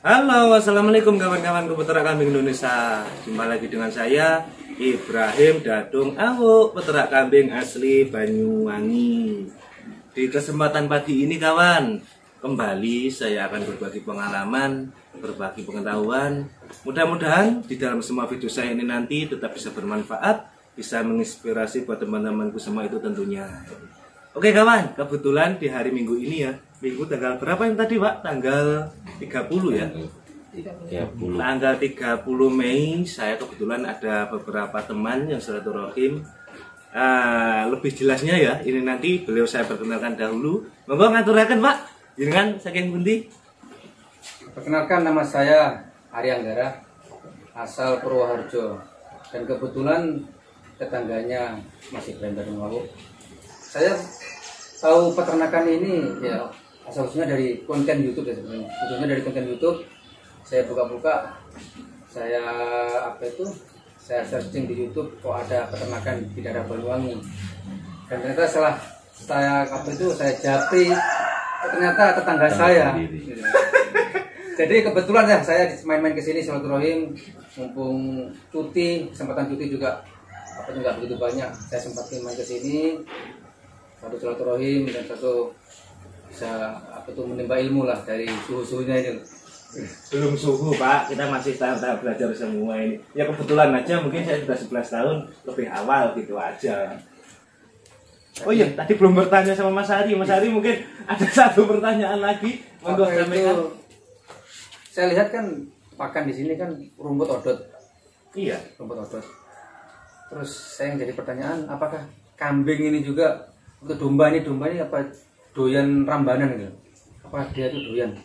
Halo, assalamualaikum kawan-kawan peternak kambing Indonesia. Jumpa lagi dengan saya Ibrahim Dadung Awu, peternak kambing asli Banyuwangi. Di kesempatan pagi ini kawan, kembali saya akan berbagi pengalaman, berbagi pengetahuan. Mudah-mudahan di dalam semua video saya ini nanti tetap bisa bermanfaat, bisa menginspirasi buat teman-temanku semua itu tentunya. Oke kawan, kebetulan di hari Minggu ini ya, Minggu tanggal berapa yang tadi Pak? Tanggal 30 ya? 30. Tanggal 30 Mei, saya kebetulan ada beberapa teman yang silaturahim. Lebih jelasnya ya, ini nanti beliau saya perkenalkan dahulu. Monggo ngaturaken Pak, jenengan saking pundi? Perkenalkan, nama saya Aryanggara, asal Purwoharjo. Dan kebetulan tetangganya masih Dadung Awu. Saya tahu peternakan ini ya asal-usulnya dari konten YouTube ya sebenarnya. Khususnya dari konten YouTube. Saya buka-buka, saya searching di YouTube kok ada peternakan di daerah Banyuwangi. Dan ternyata setelah saya japri, ternyata tetangga saya. Jadi kebetulan ya saya main-main ke sini silaturahim, mumpung cuti, kesempatan cuti juga nggak begitu banyak. Saya sempat main ke sini, satu silaturahim dan satu bisa menimba ilmu lah dari suhu-suhunya ini. Belum suhu Pak, kita masih tahap belajar semua ini. Ya kebetulan aja mungkin saya sudah 11 tahun lebih awal gitu aja. Oh iya, tadi belum bertanya sama Mas Ari. Mas Ari mungkin ada satu pertanyaan lagi. Monggo sampaikan. Saya lihat kan pakan di sini kan rumput odot. Iya, rumput odot. Terus saya yang jadi pertanyaan, apakah kambing ini juga untuk domba ini apa doyan rambanan gitu? Apa dia itu doyan?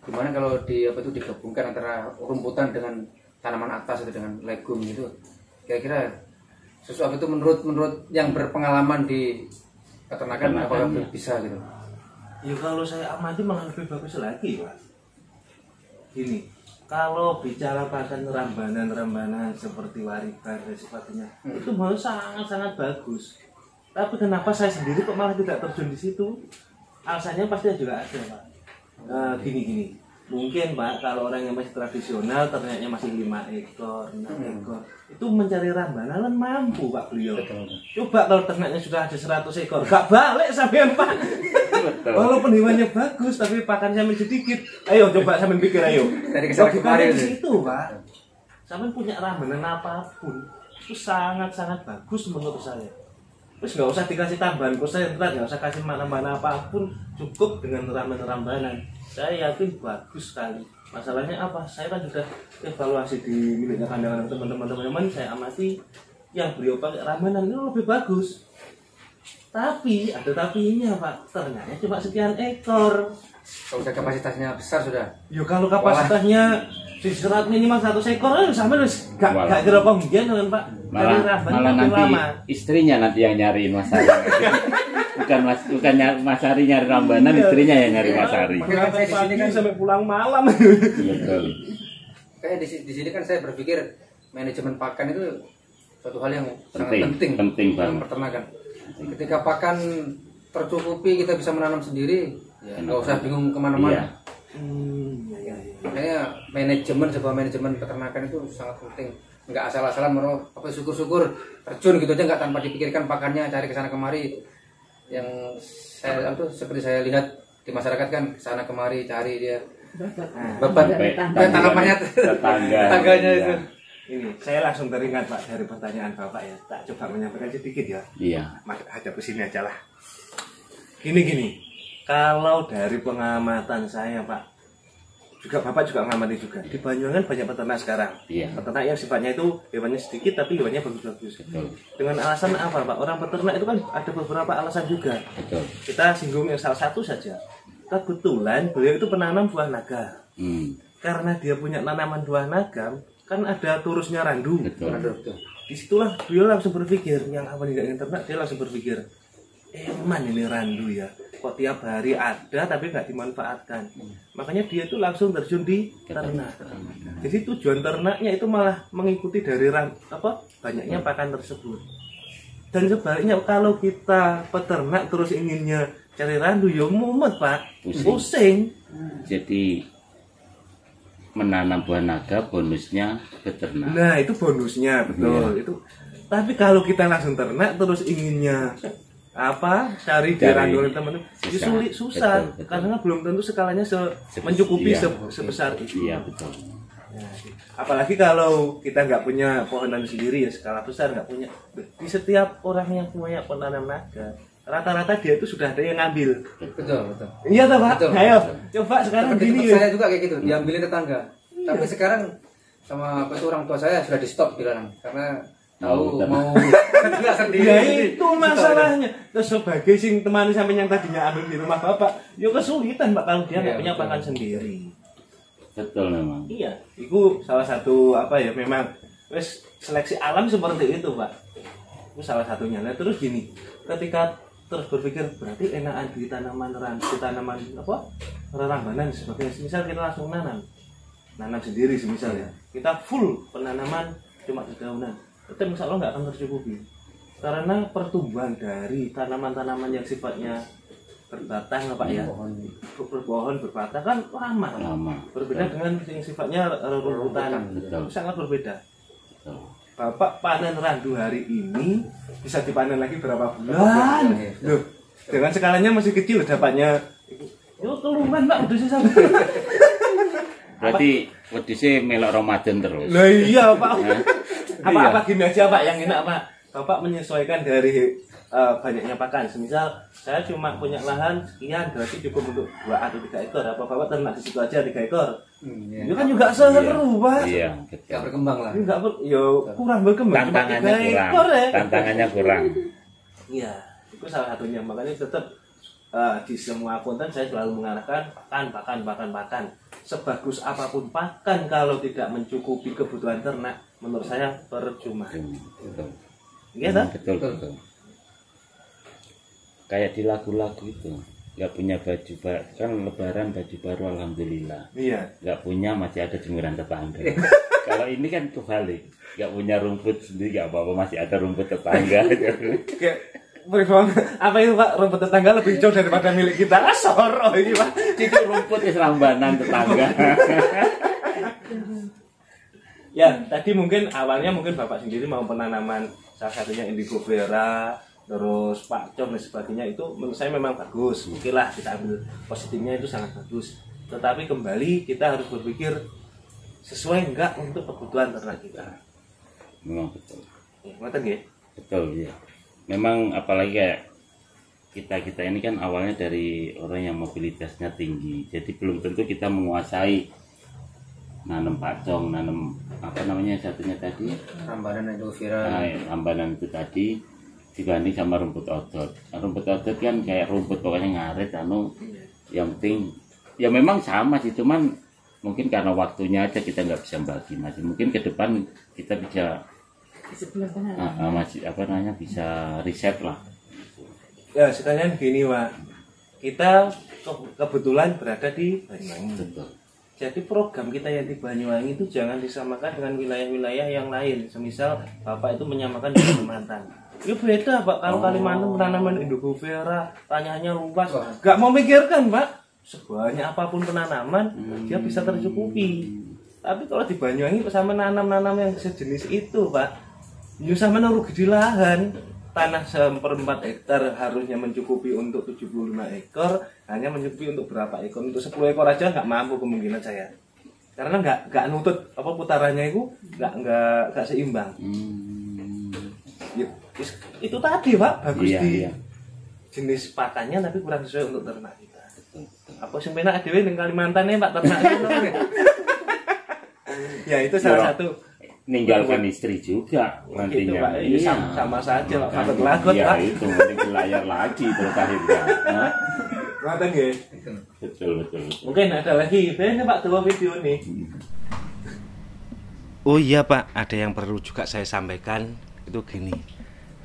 Gimana kalau digabungkan antara rumputan dengan tanaman atas atau dengan legum gitu? Kira-kira sesuatu itu menurut yang berpengalaman di peternakan apakah bisa gitu? Ya kalau saya amati malah lebih bagus lagi Pak. Gini, kalau bicara pakan rambanan seperti waribar dan sebagainya, itu malah sangat-sangat bagus. Tapi kenapa saya sendiri kok malah tidak terjun di situ? Alasannya pasti juga ada Pak. Gini, mungkin Pak kalau orang yang masih tradisional ternaknya masih 5 ekor, 6 ekor, itu mencari rambanan kan mampu Pak beliau. Coba kalau ternaknya sudah ada 100 ekor, gak balik sampean Pak. Walaupun hewannya bagus tapi pakannya sedikit. Ayo coba sampean pikir ayo. Dari kesana kemarin di situ Pak. Sampean punya rambanan apapun itu sangat-sangat bagus menurut saya. Terus nggak usah dikasih tambahan konsentrat, nggak usah kasih tambahan apapun, cukup dengan rambanan. Saya yakin bagus sekali. Masalahnya apa? Saya kan sudah evaluasi di miliknya kandang teman-teman saya amati yang beliau pakai rambanan itu lebih bagus. Tapi ada tapinya Pak, ternaknya cuma sekian ekor. Kalau udah kapasitasnya besar sudah. Ya kalau kapasitasnya di serat minimal 100 ekor sampai terus gak kira pembiayaan kan Pak. Malah nanti lama. Istrinya nanti yang nyari Mas Ari. bukan Mas Ari nyari rambanan, istrinya yang nyari Mas Ari. Sampai pagi kan sampai pulang malam. Betul. Kayak di sini kan saya berpikir manajemen pakan itu suatu hal yang sangat penting banget. Peternakan. Ketika pakan tercukupi, kita bisa menanam sendiri, ya nggak usah bingung kemana-mana. Makanya sebuah manajemen peternakan itu sangat penting. Nggak asal-asalan syukur-syukur terjun gitu aja nggak tanpa dipikirkan pakannya, cari kesana kemari. Yang saya seperti saya lihat di masyarakat kan kesana kemari cari dia beban tanggapannya tetangganya itu. Ini saya langsung teringat Pak dari pertanyaan Bapak ya. Tak coba menyampaikan sedikit ya. Iya. Hadap ke sini aja lah. Gini. Kalau dari pengamatan saya Pak, juga Bapak juga mengamati juga. Di Banyuwangi banyak peternak sekarang. Iya. Peternak yang sifatnya itu hewannya sedikit tapi hewannya bagus-bagus. Dengan alasan apa Pak? Orang peternak itu kan ada beberapa alasan juga. Betul. Kita singgung yang salah satu saja. Kebetulan beliau itu penanam buah naga. Karena dia punya tanaman buah naga, kan ada turusnya randu. Betul. Disitulah beliau langsung berpikir, yang apa tidak ingin ternak, dia langsung berpikir, eman ini randu ya, kok tiap hari ada tapi nggak dimanfaatkan. Makanya dia itu langsung terjun di ternak. Jadi tujuan ternaknya itu malah mengikuti dari banyaknya pakan tersebut. Dan sebaliknya kalau kita peternak terus inginnya cari randu, ya mumet Pak, pusing. Jadi menanam buah naga bonusnya beternak. Nah, itu bonusnya, betul. Iya. Itu. Tapi kalau kita langsung ternak terus inginnya cari di randol teman-teman, susah. Betul. Karena belum tentu skalanya mencukupi Iya. sebesar itu. Iya betul. Nah, apalagi kalau kita nggak punya pohonan sendiri ya, skala besar nggak punya. Di setiap orang yang punya penanam naga, rata-rata dia itu sudah ada yang ngambil. Betul. Iya toh Pak? Betul. Ayo, coba sekarang Seperti gini tempat ya. saya juga kayak gitu, diambilin tetangga. Tapi sekarang sama orang tua saya sudah di stop dilarang karena tahu mau nggak sendiri. Ya itu masalahnya. Terus sebagai sing teman sampai yang tadinya ambil di rumah bapak, yo kesulitan Pak kalau dia nggak Iya, punya betul. pakan sendiri. Betul memang. Iya, itu salah satu memang wes seleksi alam seperti itu Pak. Itu salah satunya. Nah terus gini, ketika terus berpikir berarti enakan di tanaman rerambanan sebagainya. Misal kita langsung nanam sendiri semisal ya. Kita full penanaman cuma dedaunan. Itu insya Allah nggak akan tercukupi. Karena pertumbuhan dari tanaman-tanaman yang sifatnya berbatang Pak ya, berpohon berbatang kan lama. Berbeda dengan yang sifatnya rumputan, Betul. sangat berbeda. Betul. Bapak panen randu hari ini bisa dipanen lagi berapa bulan? Loh, dengan skalanya masih kecil dapatnya. Yo keluhan Pak, udah sih sampai. Berarti wedhuse melok Ramadan terus. Lah iya Pak. Iya. Apa gini aja Pak yang enak Pak. Bapak menyesuaikan dari banyaknya pakan. Semisal saya cuma punya lahan sekian, berarti cukup untuk 2 atau 3 ekor. Apa Bapak ternak di situ aja 3 ekor? Itu kan juga seru Pak. Iya, Nggak betul. berkembang lah. Enggak kurang berkembang. Cuma 3 ekor ya. Tantangannya kurang. Iya, itu salah satunya. Makanya tetap di semua konten saya selalu mengarahkan pakan. Sebagus apapun pakan kalau tidak mencukupi kebutuhan ternak, menurut saya percuma. Betul. Iya kan? Betul. Kayak di lagu-lagu itu, nggak punya baju kan lebaran baju baru alhamdulillah. Iya. Nggak punya masih ada jemuran tetangga. Kalau ini kan kebalik, nggak punya rumput sendiri nggak apa-apa masih ada rumput tetangga. Kayak Bagaimana? Apa itu Pak? Rumput tetangga lebih hijau daripada milik kita. Soro ini Pak. Itu rumput rambanan tetangga. Ya, tadi awalnya Bapak sendiri mau penanaman salah satunya indigo vera, terus pakcoy dan sebagainya, itu menurut saya memang bagus. Oke lah, kita ambil positifnya, itu sangat bagus. Tetapi kembali kita harus berpikir sesuai enggak untuk kebutuhan ternak kita. Memang betul. Ngoten nggih? Betul ya. Memang apalagi kayak kita ini kan awalnya dari orang yang mobilitasnya tinggi, jadi belum tentu kita menguasai nanam pakcoy, nanam apa namanya satunya tadi, Rambanan itu viral. nah, rambanan itu tadi dibanding sama rumput odot. Nah, rumput odot kan kayak rumput pokoknya ngaret, yang penting ya memang sama sih, cuman mungkin karena waktunya aja kita nggak bisa bagi masih. Mungkin ke depan kita bisa masih bisa riset lah. Ya, sekalian gini Pak. Kita kebetulan berada di Banyuwangi. Betul. Jadi program kita yang di Banyuwangi itu jangan disamakan dengan wilayah-wilayah yang lain. Semisal Bapak itu menyamakan di Kalimantan. Ya beda Pak, kalau Kalimantan penanaman indigo vera, tanahnya luas, nggak mau mikirkan Pak. Sebanyak apapun penanaman, dia bisa tercukupi. Tapi kalau di Banyuwangi sama nanam-nanam yang sejenis itu Pak, ya sama rugi di lahan. Tanah 1/4 hektar harusnya mencukupi untuk 75 ekor, hanya mencukupi untuk berapa ekor? Untuk 10 ekor aja nggak mampu kemungkinan saya. Karena nggak nutut putarannya itu nggak seimbang. Ya, itu tadi Pak, bagus di jenis pakannya tapi kurang sesuai untuk ternak kita. Apa sing penak dhewe ning Kalimantan Pak ternak. Ya itu salah satu. Ninggalkan istri juga nantinya. Itu, Pak. Iya. Sama saja Pak. Fakut lagut Iya, Pak. itu mending di layar lagi terus akhirnya. Hah? Ngoten nggih. Betul. Mungkin ada lagi. Ini Pak dua video nih. Oh iya Pak, ada yang perlu juga saya sampaikan. Itu gini.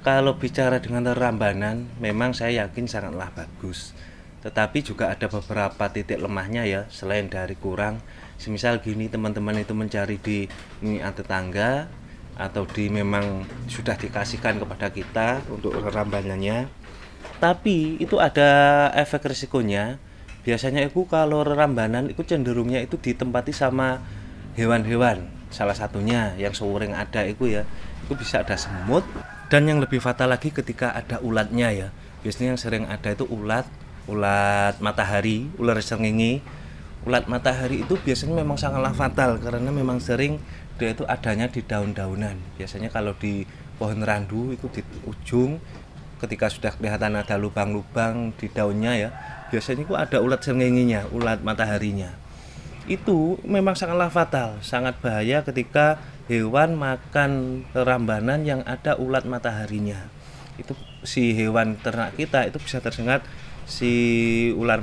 Kalau bicara dengan rambanan, memang saya yakin sangatlah bagus. Tetapi juga ada beberapa titik lemahnya ya, selain dari kurang. Semisal gini, teman-teman itu mencari di tetangga atau memang sudah dikasihkan kepada kita untuk rambanannya. Tapi itu ada efek risikonya. Biasanya itu kalau rambanan itu cenderungnya itu ditempati sama hewan-hewan. Salah satunya yang sering ada itu ya, itu bisa ada semut, dan yang lebih fatal lagi ketika ada ulatnya ya. Biasanya yang sering ada itu ulat matahari, ular srengenge. Ulat matahari itu biasanya memang sangatlah fatal karena memang sering dia itu adanya di daun-daunan. Biasanya kalau di pohon randu itu di ujung, ketika sudah kelihatan ada lubang-lubang di daunnya ya, biasanya itu ada ulat srengengenya, ulat mataharinya. Itu memang sangatlah fatal, sangat bahaya ketika hewan makan rambanan yang ada ulat mataharinya. Itu si hewan ternak kita itu bisa tersengat si ulat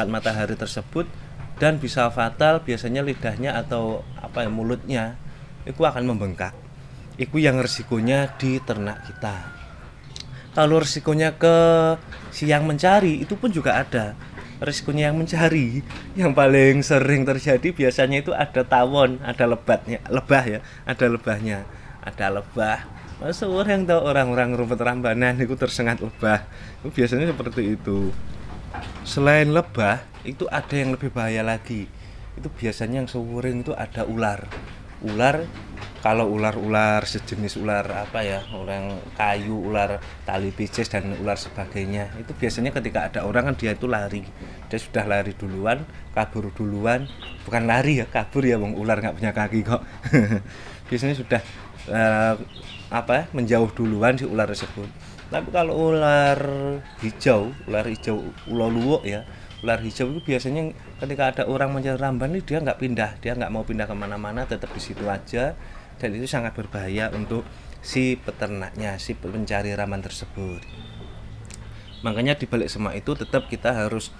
matahari tersebut, dan bisa fatal. Biasanya lidahnya atau mulutnya itu akan membengkak. Itu yang resikonya di ternak kita. Kalau resikonya ke siang mencari, itu pun juga ada. Resikonya yang mencari, yang paling sering terjadi biasanya itu ada tawon, ada lebah ya, ada lebahnya, ada lebah. Masa orang tahu orang-orang rumput rambanan itu tersengat lebah, itu biasanya seperti itu. Selain lebah, itu ada yang lebih bahaya lagi. Itu biasanya yang sering itu ada ular. Kalau ular sejenis ular orang kayu, ular tali pisces dan ular sebagainya, itu biasanya ketika ada orang kan dia itu lari, dia sudah lari duluan, kabur duluan, bukan lari ya, kabur ya, wong ular nggak punya kaki kok. Biasanya sudah menjauh duluan si ular tersebut. Tapi kalau ular hijau, ular luwuk ya, ular hijau itu biasanya ketika ada orang mencari ramban, dia nggak mau pindah kemana-mana, tetap di situ aja. Dan itu sangat berbahaya untuk si peternaknya, si pencari ramban tersebut. Makanya di balik semua itu tetap kita harus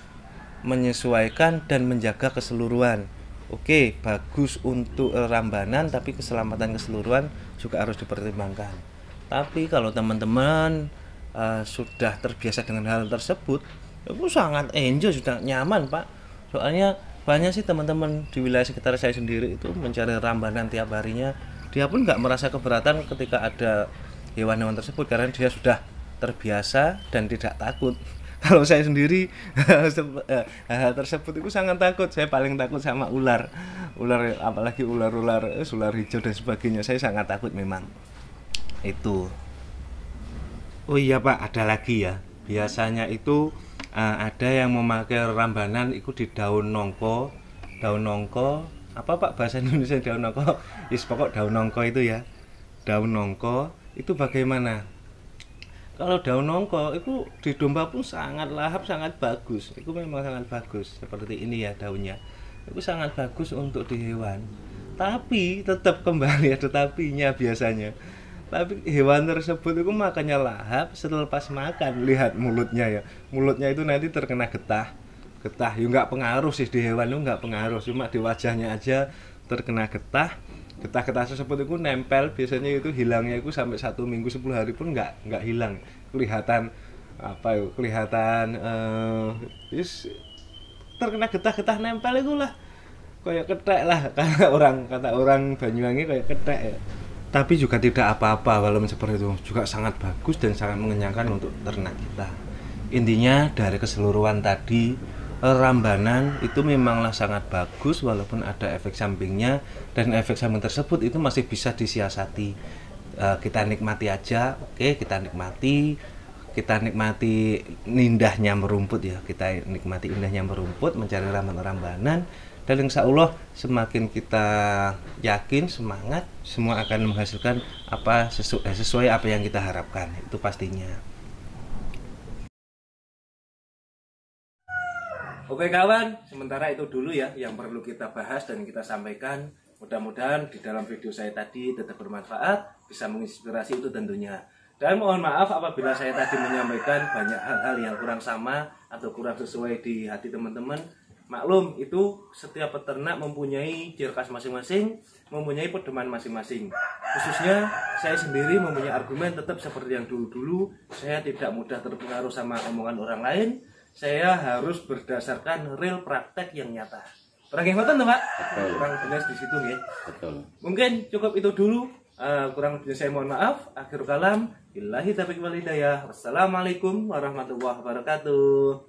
menyesuaikan dan menjaga keseluruhan. Oke, bagus untuk rambanan, tapi keselamatan keseluruhan juga harus dipertimbangkan. Tapi kalau teman-teman sudah terbiasa dengan hal tersebut, itu sangat enjoy, sudah nyaman Pak. Soalnya banyak sih teman-teman di wilayah sekitar saya sendiri itu mencari rambanan tiap harinya. Dia pun nggak merasa keberatan ketika ada hewan-hewan tersebut karena dia sudah terbiasa dan tidak takut. Kalau saya sendiri hal tersebut itu sangat takut. Saya paling takut sama ular, apalagi ular hijau dan sebagainya. Saya sangat takut memang. Itu. Oh iya Pak, ada lagi ya. Biasanya itu ada yang memakai rambanan itu di daun nongko. Apa Pak bahasa Indonesia daun nongko? Pokok daun nongko itu ya. Daun nongko itu bagaimana? Kalau daun nongko itu di domba pun sangat lahap, sangat bagus. Itu memang sangat bagus. Seperti ini ya daunnya. Itu sangat bagus untuk di hewan. Tapi tetap kembali ada tapinya biasanya. Tapi hewan tersebut itu makannya lahap, setelah makan lihat mulutnya ya. Mulutnya itu nanti terkena getah ya, nggak pengaruh sih di hewan itu, nggak pengaruh, cuma di wajahnya aja terkena getah tersebut itu nempel. Biasanya itu hilangnya itu sampai 1 minggu 10 hari pun nggak hilang, kelihatan terkena getah nempel itu lah, kayak ketek lah kata orang Banyuwangi, kayak ketek ya. Tapi juga tidak apa-apa, walaupun seperti itu juga sangat bagus dan sangat mengenyangkan untuk ternak kita. Intinya dari keseluruhan tadi, rambanan itu memanglah sangat bagus walaupun ada efek sampingnya, dan efek samping tersebut itu masih bisa disiasati. Kita nikmati aja, oke, kita nikmati indahnya merumput ya, kita nikmati indahnya merumput, mencari rambanan, dan insya Allah semakin kita yakin, semangat, semua akan menghasilkan sesuai apa yang kita harapkan, itu pastinya. Oke kawan, sementara itu dulu ya yang perlu kita bahas dan kita sampaikan. Mudah-mudahan di dalam video saya tadi tetap bermanfaat, bisa menginspirasi itu tentunya. Dan mohon maaf apabila saya tadi menyampaikan banyak hal-hal yang kurang sama atau kurang sesuai di hati teman-teman. Maklum, itu setiap peternak mempunyai ciri khas masing-masing, mempunyai pedoman masing-masing. Khususnya saya sendiri mempunyai argumen tetap seperti yang dulu-dulu. Saya tidak mudah terpengaruh sama omongan orang lain. Saya harus berdasarkan real praktek yang nyata. Kurang ngoten tuh Pak? Kurang jelas di situ ya. Betul. Mungkin cukup itu dulu. Kurang lebihnya saya mohon maaf. Akhirul kalam, billahi taufiq wal hidayah. Wassalamualaikum warahmatullahi wabarakatuh.